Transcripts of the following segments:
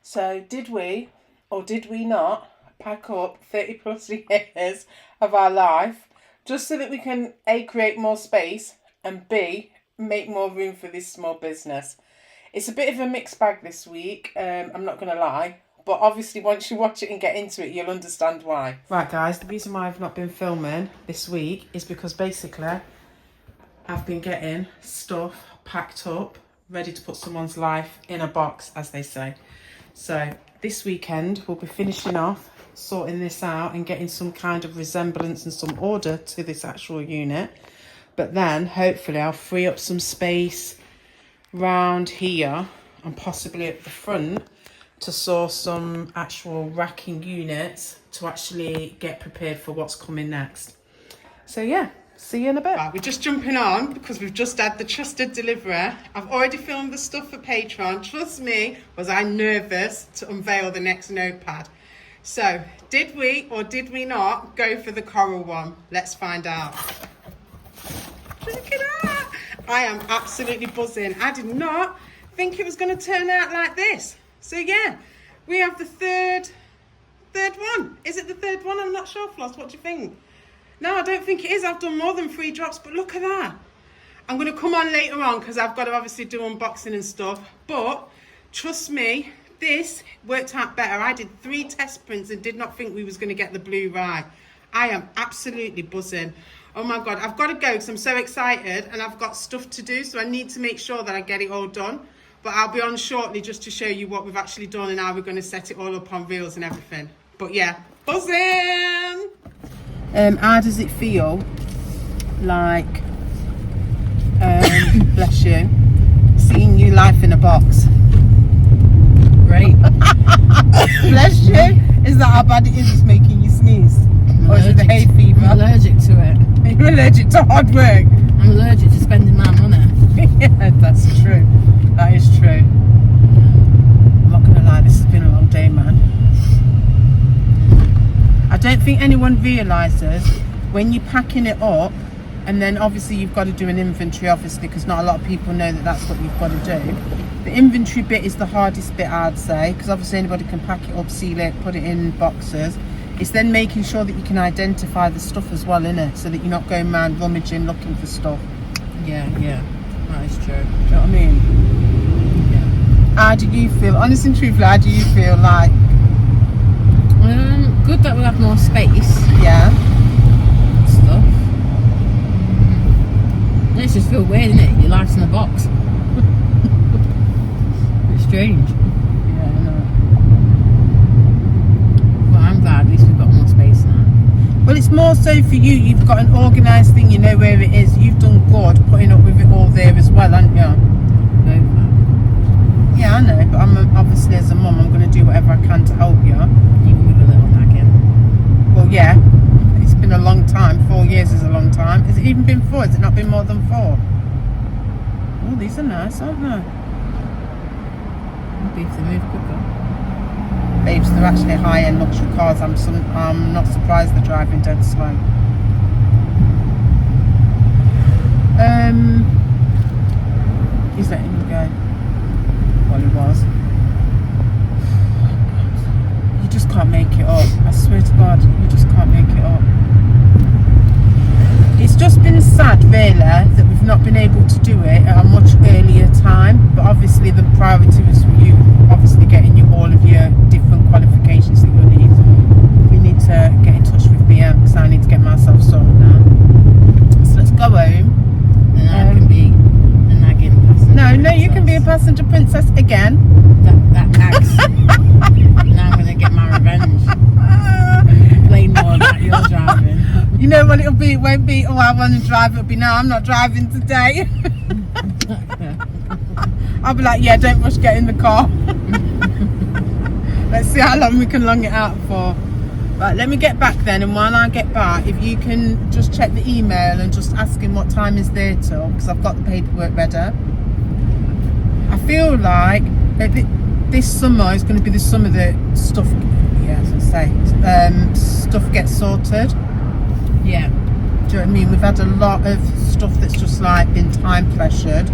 So did we, or did we not, pack up 30 plus years of our life just so that we can A, create more space, and B, make more room for this small business? It's a bit of a mixed bag this week, I'm not going to lie. But obviously once you watch it and get into it, you'll understand why. Right guys, the reason why I've not been filming this week is because basically I've been getting stuff packed up, ready to put someone's life in a box, as they say. So this weekend we'll be finishing off, sorting this out and getting some kind of resemblance and some order to this actual unit. But then hopefully I'll free up some space round here and possibly at the front to source some actual racking units to actually get prepared for what's coming next. So yeah, see you in a bit. Right, we're just jumping on because we've just had the trusted deliverer. I've already filmed the stuff for Patreon. Trust me, was I nervous to unveil the next notepad. So did we or did we not go for the coral one? Let's find out. Look at that. I am absolutely buzzing. I did not think it was going to turn out like this. So yeah, we have the third one. Is it the third one? I'm not sure, Floss. What do you think? No, I don't think it is. I've done more than 3 drops, but look at that. I'm going to come on later on because I've got to obviously do unboxing and stuff. But trust me, this worked out better. I did 3 test prints and did not think we was going to get the blue right. I am absolutely buzzing. Oh my God, I've got to go because I'm so excited and I've got stuff to do. So I need to make sure that I get it all done. But I'll be on shortly just to show you what we've actually done and how we're going to set it all up on reels and everything. But yeah, buzzing! How does it feel like, bless you, seeing your life in a box? Great. Bless you. Is that how bad it is? It's making you sneeze? Or is it the hay fever? I'm allergic to it. You're allergic to hard work? I'm allergic to spending my money. Yeah, that's true. That is true. I'm not gonna lie, this has been a long day, man. I don't think anyone realises when you're packing it up, and then obviously you've got to do an inventory, obviously, because not a lot of people know that that's what you've got to do. The inventory bit is the hardest bit, I'd say, because obviously anybody can pack it up, seal it, put it in boxes. It's then making sure that you can identify the stuff as well, innit? So that you're not going around rummaging looking for stuff. Yeah, that is true. Do you know what I mean? Yeah. How do you feel? Honest and truthfully, how do you feel like? Good that we'll have more space. Yeah. Stuff. It just feel weird, isn't it? Your life's in a box. It's strange. Yeah, I know. But I'm glad at least we've got more space now. Well, it's more so for you. You've got an organised thing. You know where it is. You've done good putting up with it all there as well, haven't you? Yeah, I know. But I'm obviously as a mum, I'm going to do whatever I can to help you. Even with a little nagging. Well, yeah. It's been a long time. 4 years is a long time. Has it even been 4? Has it not been more than 4? Oh, these are nice, aren't they? Maybe if they move quicker. Babes, they're actually high-end luxury cars. I'm not surprised they're driving dead slow. He's letting you go. Well, he was. You just can't make it up. I swear to God, you just can't make it up. It's just been sad, really, that we've not been able to do it at a much earlier time. But obviously, the priority was for you, obviously getting you all of your different qualifications that you need. We need to get in touch with BM because I need to get myself sorted now. So let's go home. And I can be a nagging passenger. No, you can be a passenger princess again. That nags. Now I'm going to get my revenge. Play more like you're driving. You know what it'll be? It won't be, oh, I want to drive. It'll be, no, I'm not driving today. I'll be like, yeah, don't rush, get in the car. Let's see how long we can long it out for. Right, let me get back then, and while I get back, if you can just check the email and just ask him what time is there till, because I've got the paperwork ready. I feel like this summer is going to be the summer that stuff, yeah, as I say, stuff gets sorted. Yeah. Do you know what I mean? We've had a lot of stuff that's just like been time pressured.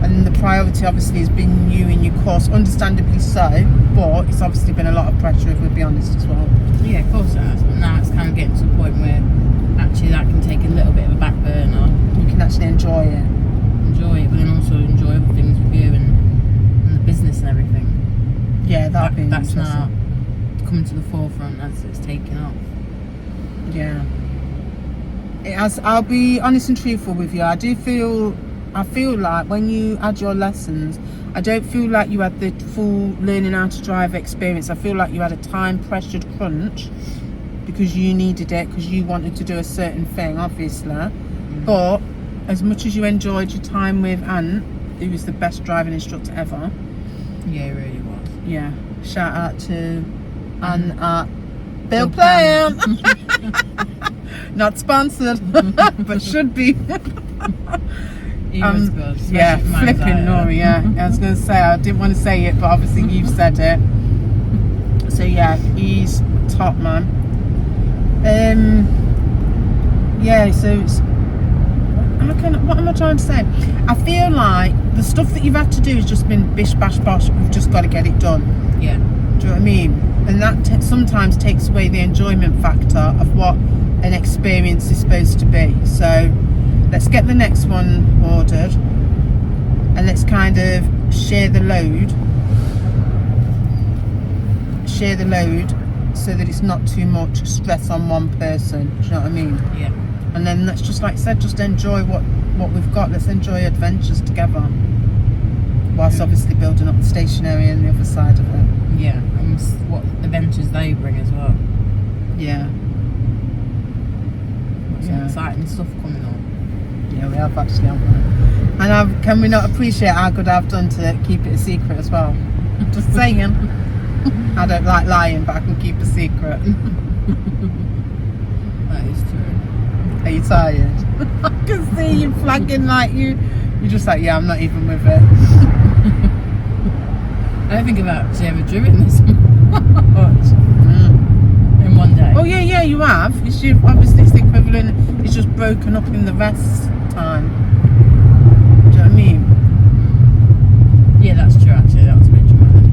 and the priority obviously has been you in your course, understandably so, but it's obviously been a lot of pressure, if we'll be honest as well. Yeah, of course it has, but now it's kind of getting to the point where actually that can take a little bit of a back burner. You can actually enjoy it, but then also enjoy other things with you and the business and everything. Yeah, that's now coming to the forefront as it's taking off. Yeah, it has. I'll be honest and truthful with you. I feel like when you had your lessons, I don't feel like you had the full learning how to drive experience. I feel like you had a time pressured crunch because you needed it, because you wanted to do a certain thing, obviously. But as much as you enjoyed your time with Ant, who was the best driving instructor ever. Yeah, it really was. Yeah, shout out to Ant at Bill Plan. Not sponsored, but should be. He was good. Yeah, flipping Nori, yeah. I was going to say, I didn't want to say it, but obviously you've said it. So yeah, he's top man. Yeah, so it's, what am I trying to say? I feel like the stuff that you've had to do has just been bish bash bosh. We've just got to get it done. Yeah. Do you know what I mean? And that sometimes takes away the enjoyment factor of what an experience is supposed to be. So let's get the next one ordered and let's kind of share the load so that it's not too much stress on one person. Do you know what I mean? Yeah. And then let's just, like I said, just enjoy what we've got. Let's enjoy adventures together, whilst obviously building up the stationery and the other side of it. Yeah, and what adventures they bring as well. Yeah. Some exciting stuff coming on. Yeah, we have actually, haven't we? And can we not appreciate how good I've done to keep it a secret as well? Just saying. I don't like lying, but I can keep a secret. That is true. Are you tired? I can see you flagging like you're just like, yeah, I'm not even with it. I don't think I've actually ever driven this much in one day. Oh yeah, you have. Obviously it's the equivalent. It's just broken up in the rest time. Do you know what I mean? Yeah, that's true. Actually, that was a bit dramatic.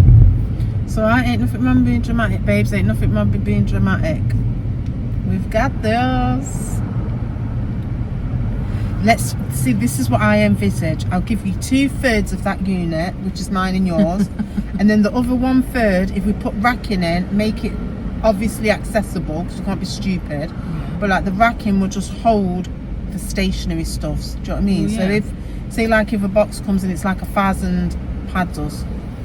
So I ain't nothing wrong being dramatic, babes. Ain't nothing wrong with being dramatic. We've got this. Let's see, this is what I envisage. I'll give you 2/3 of that unit, which is mine and yours. And then the other 1/3, if we put racking in, make it obviously accessible, because you can't be stupid. But like the racking will just hold the stationery stuffs. Do you know what I mean? Yeah. So if, say like if a box comes in, it's like 1,000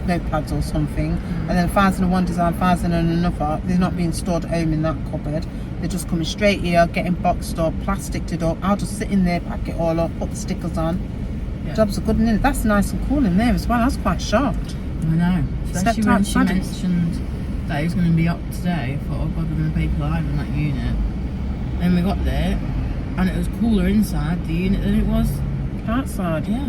notepads or something, and then 1,001 design, 1,000 and another, they're not being stored at home in that cupboard. They're just coming straight here, getting boxed up, plasticed up. I'll just sit in there, pack it all up, put the stickers on. Yeah. Jobs are good, isn't it? That's nice and cool in there as well. I was quite shocked. I know. Especially when she mentioned that it was going to be up today. I thought, oh God, we're going to pay for live on that unit. Then we got there, and it was cooler inside the unit than it was outside. Yeah.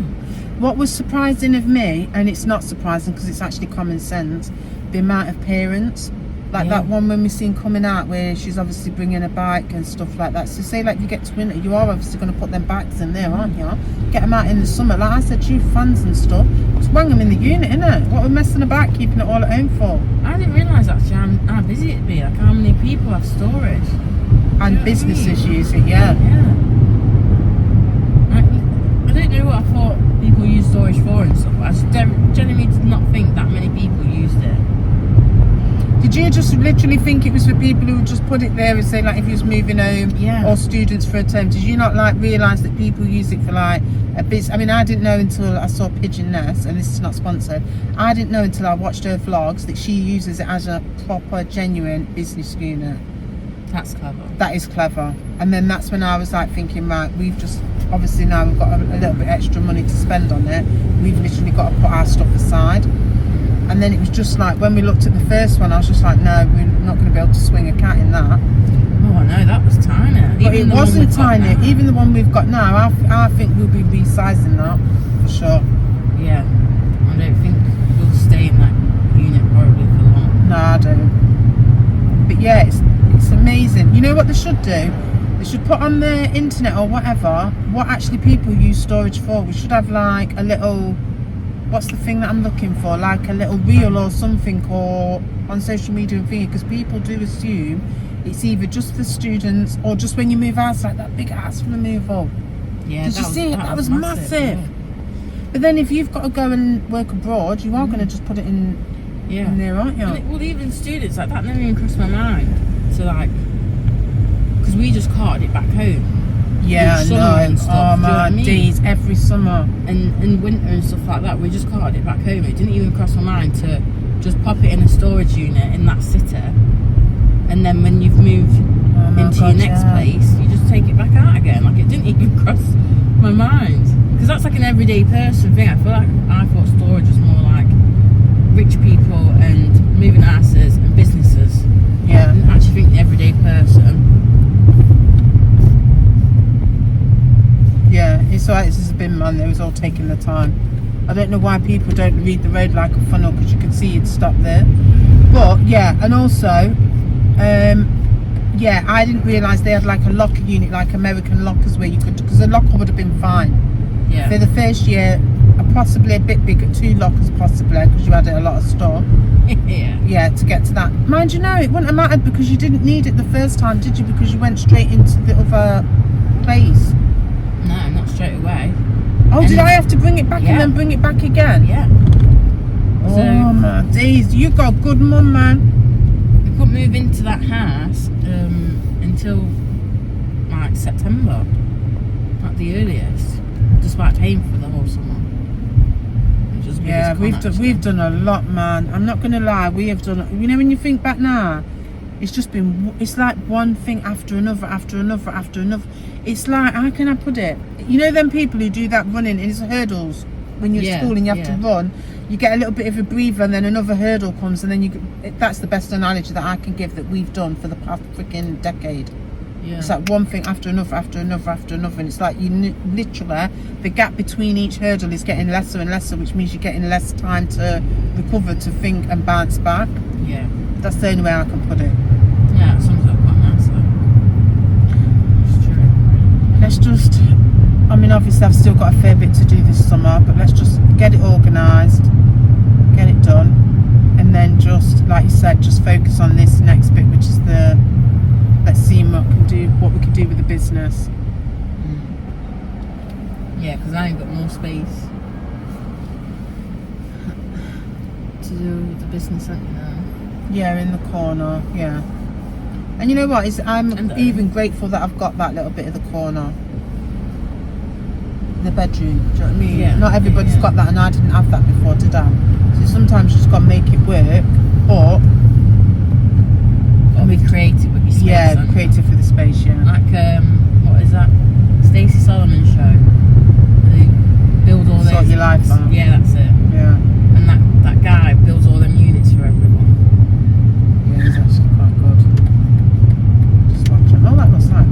What was surprising of me, and it's not surprising because it's actually common sense, the amount of parents. Like that one when we seen coming out where she's obviously bringing a bike and stuff like that. So say like you get to winter, you are obviously going to put them bikes in there, aren't you? Get them out in the summer. Like I said, you fans and stuff, just wang them in the unit, innit? What we're messing about keeping it all at home for? I didn't realise actually how busy it'd be, like how many people have storage. And businesses use it, yeah. I don't know what I thought people use storage for and stuff, but I just genuinely did not think that many people used it. Did you just literally think it was for people who would just put it there and say like if you was moving home or students for a term? Did you not like realise that people use it for like a business? I mean, I didn't know until I saw Pigeon Nest, and this is not sponsored. I didn't know until I watched her vlogs that she uses it as a proper, genuine business unit. That's clever. That is clever. And then that's when I was like thinking, right, we've just obviously now we've got a little bit extra money to spend on it. We've literally got to put our stuff aside. And then it was just like when we looked at the first one, I was just like, no, we're not going to be able to swing a cat in that. Oh, I know, that was tiny. But it wasn't tiny. Even the one we've got now, I think we'll be resizing that for sure. Yeah, I don't think we'll stay in that unit probably for long. No, I don't. But yeah, it's amazing. You know what they should do? They should put on the internet or whatever what actually people use storage for. We should have like a little, what's the thing that I'm looking for? Like a little reel or something, or on social media and thing, because people do assume it's either just for students or just when you move out, like that big house removal. Yeah, Did you see it? That was massive. Yeah. But then if you've got to go and work abroad, you are going to just put it in there, aren't you? Well, even students, like that never even crossed my mind. So like, because we just carted it back home. Yeah, I know. And stuff, Oh do you know what my I mean? days, every summer. And winter and stuff like that, we just carted it back home. It didn't even cross my mind to just pop it in a storage unit in that city. And then when you've moved into your next place, you just take it back out again. Like, it didn't even cross my mind. Because that's like an everyday person thing. I feel like I thought storage was more like rich people and moving houses and businesses. Yeah. I didn't actually think the everyday person. Yeah, it's alright, it's just a bin man, they was all taking the time. I don't know why people don't read the road like a funnel, because you can see you'd stop there. But yeah, and also, yeah, I didn't realise they had like a locker unit, like American lockers, where you could, because a locker would have been fine. Yeah. For the first year, possibly a bit bigger, 2 lockers possibly, because you had a lot of stuff. Yeah. Yeah, to get to that. Mind you, no, it wouldn't have mattered because you didn't need it the first time, did you? Because you went straight into the other place. No, not straight away. Oh, And did I have to bring it back and then bring it back again? Yeah. Oh So- my days, you got a good mum, man. We couldn't move into that house until like September, at the earliest, despite paying for the whole summer. Which was the Yeah, biggest con, we've done a lot, man. I'm not gonna lie, we have done. You know, when you think back now, it's just been. It's like one thing after another, after another, after another. It's like, how can I put it? You know, them people who do that running in hurdles when you're at school and you have to run. You get a little bit of a breather and then another hurdle comes, and then that's the best analogy that I can give that we've done for the past freaking decade. Yeah. It's like one thing after another, after another, after another, and it's like you literally, the gap between each hurdle is getting lesser and lesser, which means you're getting less time to recover, to think and bounce back. Yeah. That's the only way I can put it. Yeah, it sums up quite nicely. It's true. Let's just, I mean, obviously I've still got a fair bit to do this summer, but let's just get it organised, get it done, and then just, like you said, just focus on this next bit, which is the, let's see what we can do with the business. Yeah, because I ain't got more space to do the business, haven't you now? Yeah, in the corner, yeah. And you know what? I'm even grateful that I've got that little bit of the corner. The bedroom, do you know what I mean? Yeah. Not everybody's got that, and I didn't have that before, did I? So sometimes you just got to make it work, but... Gotta be creative with your space. Yeah, creative for the space, yeah. Like, what is that? Stacey Solomon show. They build all Sort those. your life out. Yeah, that's it. Yeah. And that guy builds all them units for everyone. Yeah, he's actually quite good. Just watch it. Oh, that was that.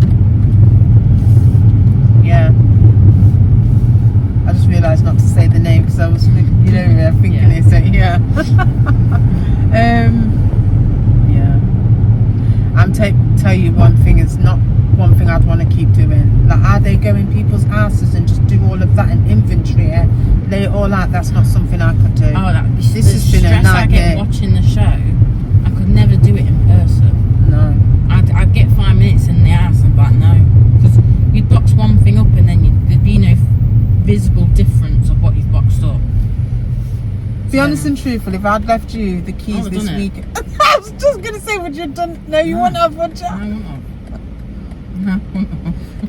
Yeah. I just realised not to say the name because I was, you know, thinking it's it. Yeah. Yeah. I'm tell you one thing, it's not one thing I'd want to keep doing. Like, are they go in people's houses and just do all of that and inventory it, lay it all out? That's not something I could do. Oh, this has been a stress I get nightmare. watching the show. I could never do it in person. No. I'd get 5 minutes in the house and be like, no, because you'd box one thing up and then there'd be no visible difference of what you've boxed up. Be honest and truthful, if I'd left you the keys this week, I was just going to say, would you have done? No, you wouldn't have, would you? I wouldn't have.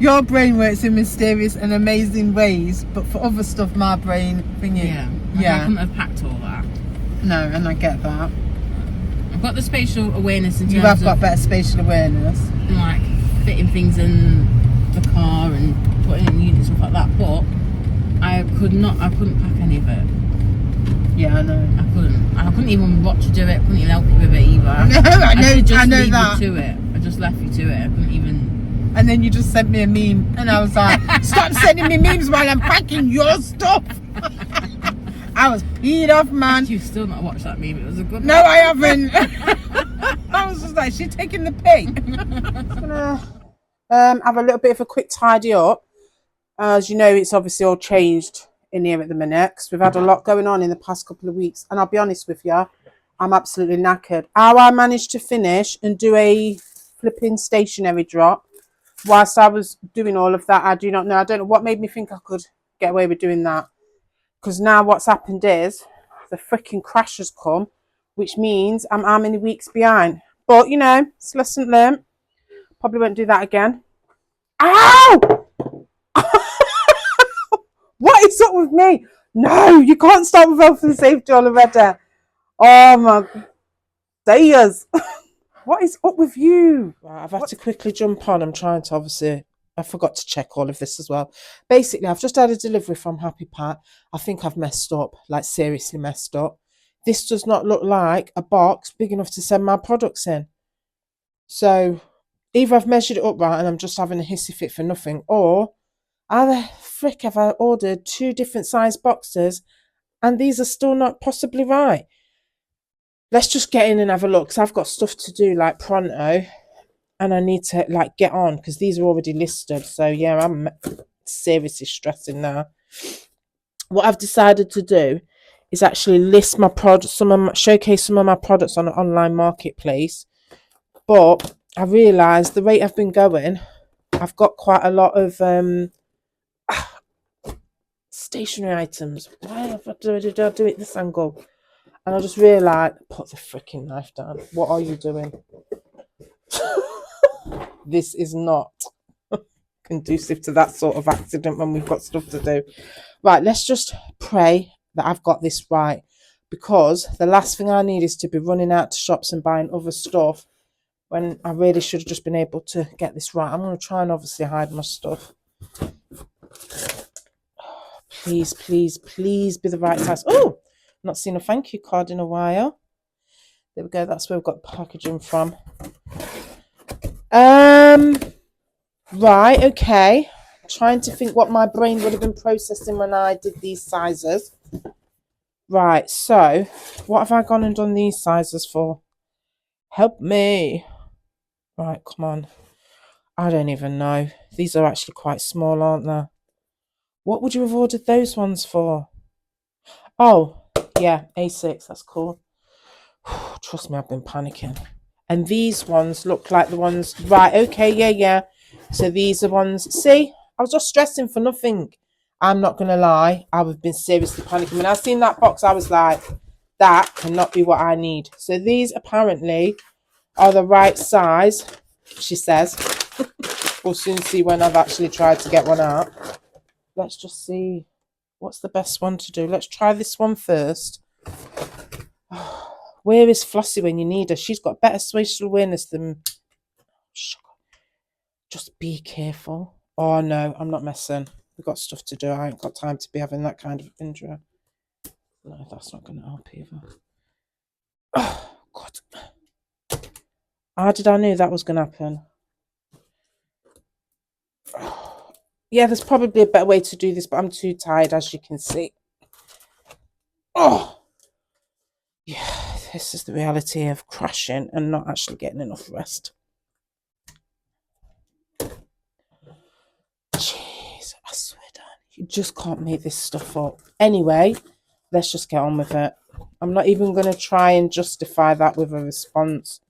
Your brain works in mysterious and amazing ways, but for other stuff, my brain thingy. Yeah. I couldn't have packed all that. No, and I get that. I've got the spatial awareness in terms You have of got better spatial awareness. like fitting things in the car and putting in units and stuff like that, but I couldn't pack any of it. Yeah, I know. I couldn't even watch you do it. I couldn't even help you with it either. I know that. You to it. I just left you to it. I couldn't even. And then you just sent me a meme, and I was like, "Stop sending me memes while I'm packing your stuff." I was peed off, man. You've still not watched that meme. It was a good. No, I haven't. I was just like, she's taking the pic. have a little bit of a quick tidy up. As you know, it's obviously all changed in here at the minute because we've had a lot going on in the past couple of weeks. And I'll be honest with you, I'm absolutely knackered. How I managed to finish and do a flipping stationery drop whilst I was doing all of that, I do not know. I don't know what made me think I could get away with doing that. Because now what's happened is the freaking crash has come, which means I'm how many weeks behind. But, you know, it's lesson learned. Probably won't do that again. Ow! What is up with me? No, you can't stop with health and safety already. Oh my days. What is up with you? Right, I've had to quickly jump on. I'm trying to obviously, I forgot to check all of this as well. Basically, I've just had a delivery from Happy Pat. I think I've messed up, like seriously messed up. This does not look like a box big enough to send my products in. So either I've measured it up right and I'm just having a hissy fit for nothing, or how the frick have I ordered 2 different size boxes and these are still not possibly right? Let's just get in and have a look because I've got stuff to do like pronto and I need to like get on because these are already listed. So yeah, I'm seriously stressing now. What I've decided to do is actually list my products, showcase some of my products on an online marketplace. But I realised the rate I've been going, I've got quite a lot of stationery items. Why did I do it this angle? And I just realised, put the freaking knife down. What are you doing? This is not conducive to that sort of accident when we've got stuff to do. Right, let's just pray that I've got this right. Because the last thing I need is to be running out to shops and buying other stuff when I really should have just been able to get this right. I'm going to try and obviously hide my stuff. Please, please, please be the right size. Oh, not seen a thank you card in a while. There we go. That's where we've got packaging from. Right, okay. Trying to think what my brain would have been processing when I did these sizes. Right, so what have I gone and done these sizes for? Help me. Right, come on. I don't even know. These are actually quite small, aren't they? What would you have ordered those ones for? Oh, yeah, A6. That's cool. Trust me, I've been panicking. And these ones look like the ones... Right, okay, yeah. So these are ones... See, I was just stressing for nothing. I'm not going to lie. I've been seriously panicking. When I seen that box, I was like, that cannot be what I need. So these apparently are the right size, she says. We'll soon see when I've actually tried to get one out. Let's just see what's the best one to do. Let's try this one first. Where is Flossy when you need her? She's got better social awareness than... Just be careful. Oh no, I'm not messing. We've got stuff to do. I ain't got time to be having that kind of injury. No, that's not going to help either. Oh, God. How did I know that was going to happen? Yeah, there's probably a better way to do this, but I'm too tired, as you can see. Oh, yeah, this is the reality of crashing and not actually getting enough rest. Jeez, I swear down. You just can't make this stuff up. Anyway, let's just get on with it. I'm not even going to try and justify that with a response.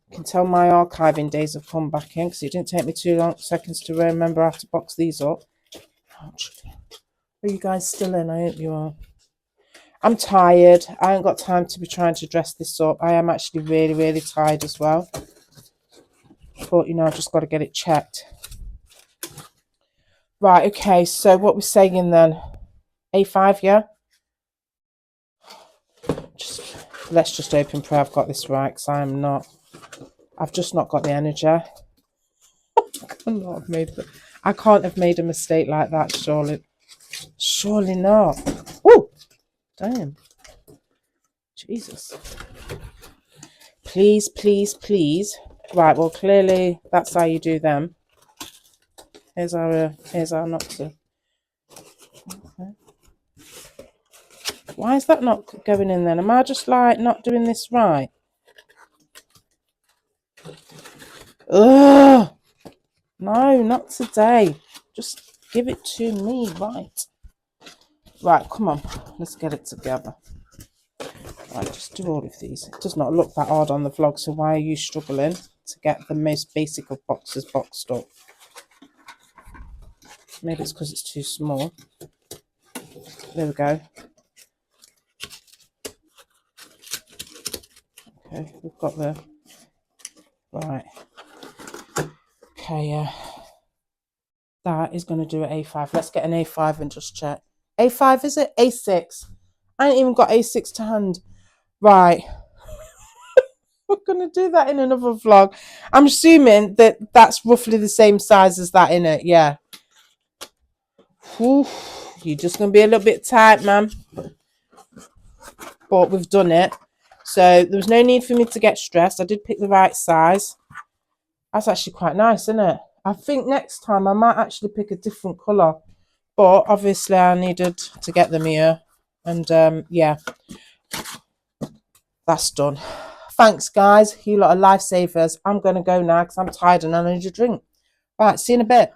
You can tell my archiving days have come back in because it didn't take me too long seconds to remember how to box these up. Ouch. Are you guys still in? I hope you are. I'm tired. I ain't got time to be trying to dress this up. I am actually really, really tired as well. But, you know, I've just got to get it checked. Right, okay. So what we're saying then? A5, yeah? Let's just open pray I've got this right because I've just not got the energy. I can't have made a mistake like that, surely. Surely not. Oh, damn. Jesus. Please, please, please. Right, well, clearly that's how you do them. Here's our not to. Okay. Why is that not going in then? Am I just like not doing this right? Ugh. No, not today. Just give it to me, right? Right, come on. Let's get it together. Right, just do all of these. It does not look that hard on the vlog, so why are you struggling to get the most basic of boxes boxed up? Maybe it's because it's too small. There we go. Okay, we've got the... Right. Okay, yeah. That is going to do an A5. Let's get an A5 and just check. A5, is it? A6. I ain't even got A6 to hand. Right. We're going to do that in another vlog. I'm assuming that that's roughly the same size as that in it. Yeah. Whew. You're just going to be a little bit tight, man. But we've done it. So there was no need for me to get stressed. I did pick the right size. That's actually quite nice, isn't it? I think next time I might actually pick a different colour. But obviously I needed to get them here. And yeah. That's done. Thanks, guys. You lot are lifesavers. I'm going to go now because I'm tired and I need a drink. Right, see you in a bit.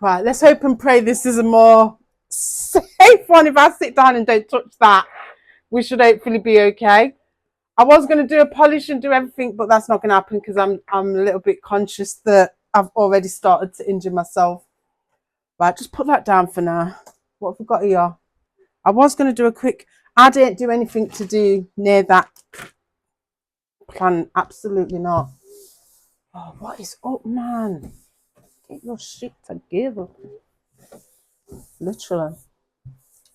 Right, let's hope and pray this is a more safe one. If I sit down and don't touch that, we should hopefully be okay. I was going to do a polish and do everything, but that's not going to happen because I'm a little bit conscious that I've already started to injure myself. Right, just put that down for now. What have we got here? I was going to do a quick... I didn't do anything to do near that plant. Absolutely not. Oh, what is up, man? Get your shit together. Literally.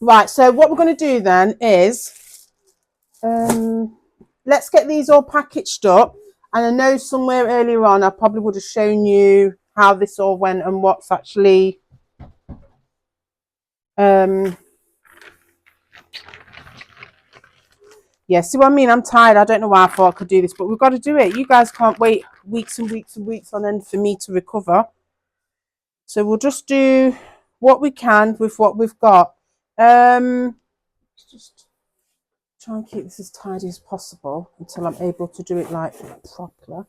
Right, so what we're going to do then is... let's get these all packaged up. And I know somewhere earlier on I probably would have shown you how this all went and what's actually yeah, see what I mean? I'm tired. I don't know why I thought I could do this, but we've got to do it. You guys can't wait weeks and weeks and weeks on end for me to recover. So we'll just do what we can with what we've got. Just try and keep this as tidy as possible until I'm able to do it like properly.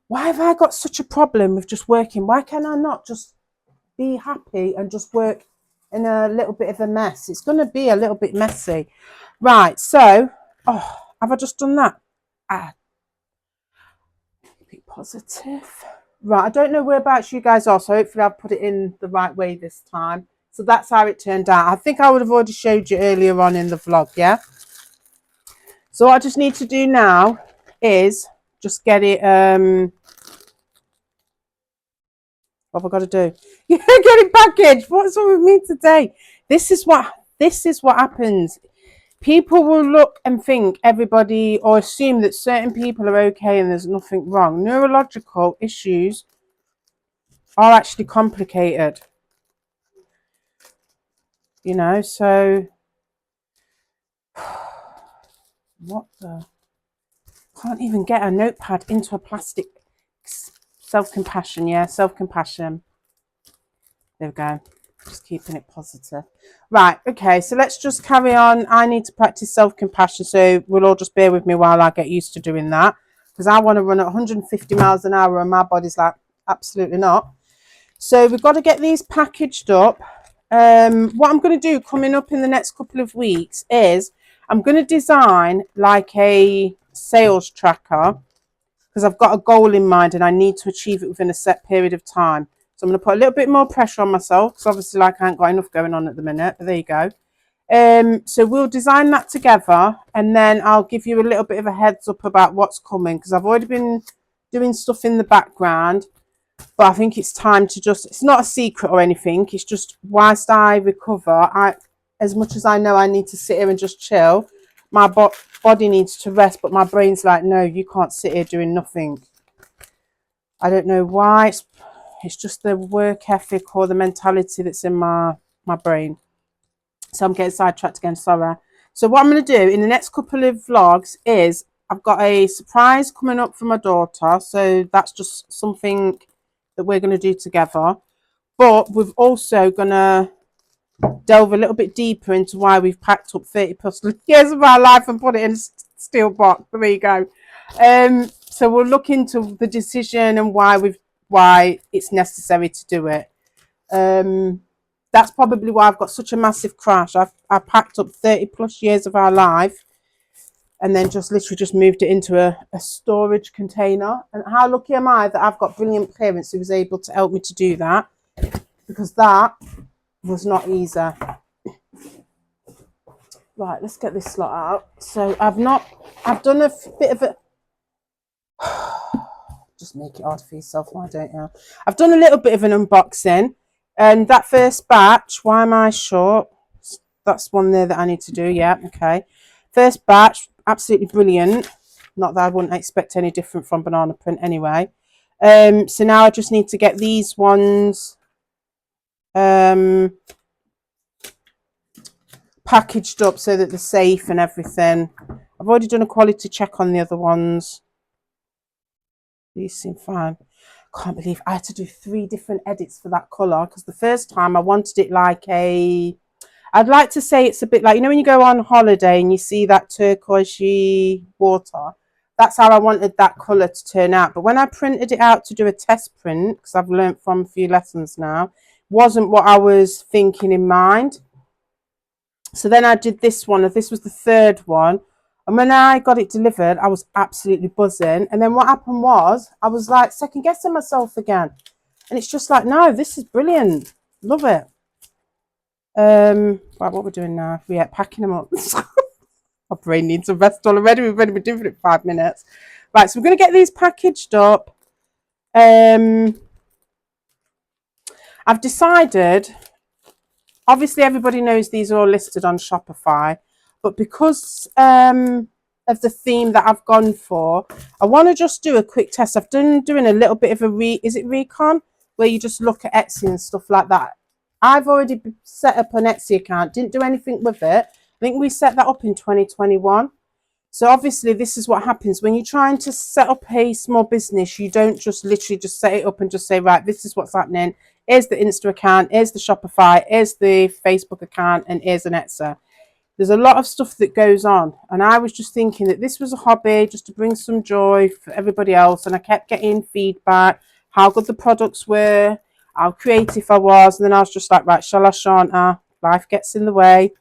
Why have I got such a problem with just working? Why can I not just be happy and just work in a little bit of a mess? It's going to be a little bit messy. Right, so, oh, have I just done that? Be positive. Right, I don't know whereabouts you guys are, so hopefully I've put it in the right way this time. So that's how it turned out. I think I would have already showed you earlier on in the vlog, yeah? So what I just need to do now is just get it, what have I got to do? Yeah, get it packaged. What's wrong with me today? This is what happens. People will look and think everybody, or assume that certain people are okay and there's nothing wrong. Neurological issues are actually complicated. You know, so what the? Can't even get a notepad into a plastic. Self-compassion, yeah, self-compassion. There we go. Just keeping it positive. Right, okay, so let's just carry on. I need to practice self-compassion, so we'll all just bear with me while I get used to doing that, because I want to run at 150 miles an hour and my body's like, absolutely not. So we've got to get these packaged up. What I'm going to do coming up in the next couple of weeks is I'm going to design like a sales tracker, because I've got a goal in mind and I need to achieve it within a set period of time. So I'm going to put a little bit more pressure on myself, because obviously like I ain't got enough going on at the minute, but there you go. So we'll design that together, and then I'll give you a little bit of a heads up about what's coming, because I've already been doing stuff in the background, but I think it's time to just, it's not a secret or anything, it's just whilst I recover, as much as I know I need to sit here and just chill, my body needs to rest, but my brain's like, no, you can't sit here doing nothing. I don't know why. It's just the work ethic or the mentality that's in my brain. So I'm getting sidetracked again, sorry. So what I'm going to do in the next couple of vlogs is I've got a surprise coming up for my daughter. So that's just something that we're going to do together. But we've also going to delve a little bit deeper into why we've packed up 30+ years of our life and put it in a steel box. There you go. So we'll look into the decision and why it's necessary to do it. That's probably why I've got such a massive crash. I packed up 30 plus years of our life and then just literally just moved it into a storage container. And how lucky am I that I've got brilliant parents who was able to help me to do that, because that was not easy. Right, let's get this slot out. So I've done a bit of a, just make it hard for yourself, why don't you? I've done a little bit of an unboxing, and that first batch, why am I short? That's one there that I need to do, yeah, okay. First batch, absolutely brilliant. Not that I wouldn't expect any different from banana print anyway. So now I just need to get these ones packaged up so that they're safe and everything. I've already done a quality check on the other ones. These seem fine. Can't believe I had to do 3 different edits for that colour, because the first time I wanted it like I'd like to say it's a bit like, you know, when you go on holiday and you see that turquoisey water, that's how I wanted that colour to turn out. But when I printed it out to do a test print, because I've learnt from a few lessons now, wasn't what I was thinking in mind. So then I did this one, and this was the 3rd one. And when I got it delivered, I was absolutely buzzing. And then what happened was, I was like second guessing myself again. And it's just like, no, this is brilliant. Love it. Right, what we're doing now? Yeah, packing them up. My brain needs a rest already. We've only been doing it 5 minutes. Right, so we're going to get these packaged up. I've decided, obviously everybody knows these are all listed on Shopify, but because of the theme that I've gone for, I want to just do a quick test. I've doing a little bit of a recon, where you just look at Etsy and stuff like that. I've already set up an Etsy account, didn't do anything with it. I think we set that up in 2021. So obviously this is what happens when you're trying to set up a small business. You don't just literally just set it up and just say, right, this is what's happening. Here's the Insta account, here's the Shopify, here's the Facebook account, and here's an Etsy. There's a lot of stuff that goes on. And I was just thinking that this was a hobby just to bring some joy for everybody else. And I kept getting feedback, how good the products were, how creative I was. And then I was just like, right, shall I, shan't I? Life gets in the way.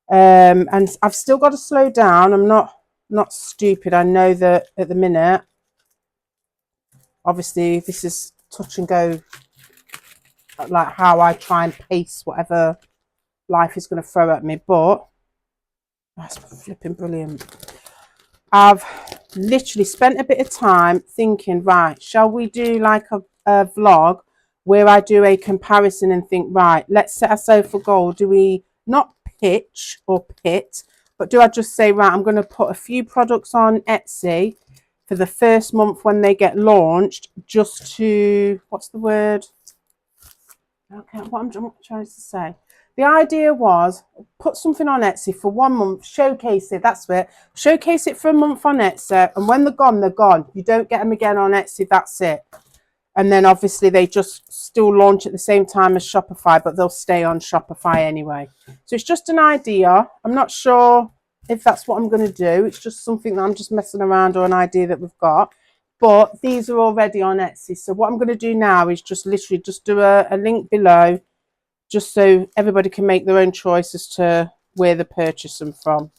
And I've still got to slow down. I'm not stupid. I know that at the minute, obviously this is touch and go, like how I try and pace whatever life is going to throw at me, but that's flipping brilliant. I've literally spent a bit of time thinking, right, shall we do like a vlog where I do a comparison and think, right, let's set ourselves a goal. Do we not pitch or pit, but do I just say, right, I'm going to put a few products on Etsy for the first month when they get launched, just to, what's the word? Okay, what I'm trying to say. The idea was put something on Etsy for 1 month, showcase it. That's it. Showcase it for a month on Etsy, and when they're gone, they're gone. You don't get them again on Etsy. That's it. And then obviously they just still launch at the same time as Shopify, but they'll stay on Shopify anyway. So it's just an idea. I'm not sure if that's what I'm going to do. It's just something that I'm just messing around, or an idea that we've got. But these are already on Etsy. So what I'm going to do now is just literally just do a link below, just so everybody can make their own choice as to where they purchase them from.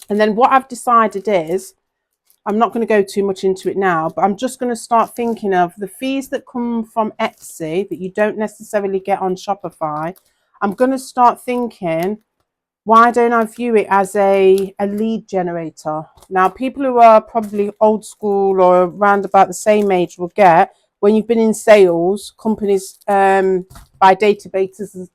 And then what I've decided is, I'm not going to go too much into it now, but I'm just going to start thinking of the fees that come from Etsy that you don't necessarily get on Shopify. I'm going to start thinking, why don't I view it as a lead generator? Now, people who are probably old school or around about the same age will get, when you've been in sales, companies buy databases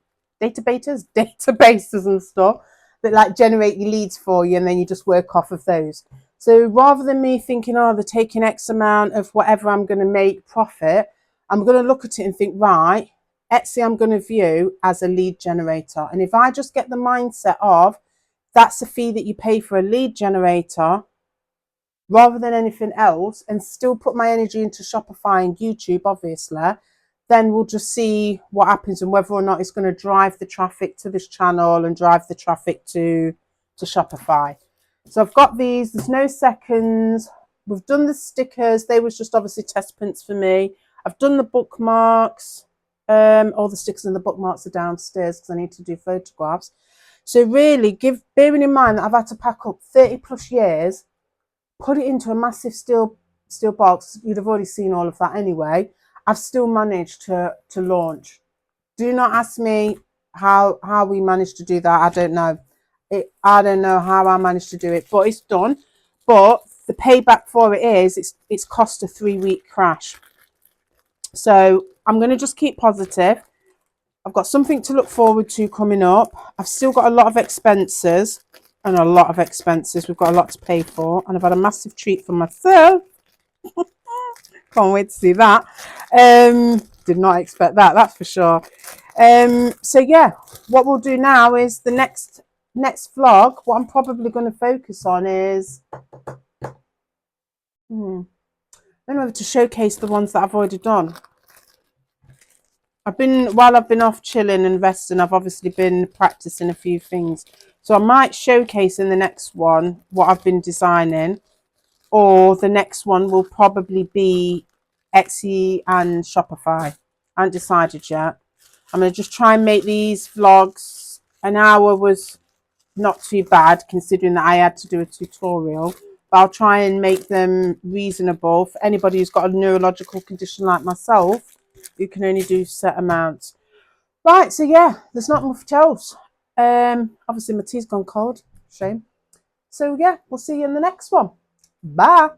and stuff that like generate your leads for you, and then you just work off of those. So rather than me thinking, oh, they're taking X amount of whatever I'm going to make profit, I'm going to look at it and think, right, Etsy I'm going to view as a lead generator. And if I just get the mindset of, that's a fee that you pay for a lead generator, rather than anything else, and still put my energy into Shopify and YouTube, obviously, then we'll just see what happens and whether or not it's going to drive the traffic to this channel and drive the traffic to Shopify. So I've got these, there's no seconds. we've done the stickers. They was just obviously test prints for me. I've done the bookmarks. All the stickers and the bookmarks are downstairs because I need to do photographs. So really, bearing in mind that I've had to pack up 30 plus years, put it into a massive steel box. You'd have already seen all of that anyway. I've still managed to launch. Do not ask me how we managed to do that. I don't know. I don't know how I managed to do it, but it's done. But the payback for it is it's cost a 3-week crash. So I'm going to just keep positive. I've got something to look forward to coming up. I've still got a lot of expenses and a lot of expenses. We've got a lot to pay for, and I've had a massive treat for myself. Can't wait to see that. Did not expect that, that's for sure. So yeah, what we'll do now is the next vlog. What I'm probably going to focus on is I don't know whether to showcase the ones that I've already done. While I've been off chilling and resting, I've obviously been practicing a few things. So I might showcase in the next one what I've been designing, or the next one will probably be Etsy and Shopify. I haven't decided yet. I'm going to just try and make these vlogs. An hour was not too bad considering that I had to do a tutorial. But I'll try and make them reasonable for anybody who's got a neurological condition like myself, who can only do set amounts. Right, so yeah, there's not much else. Obviously my tea's gone cold. Shame. So yeah, we'll see you in the next one. Bye.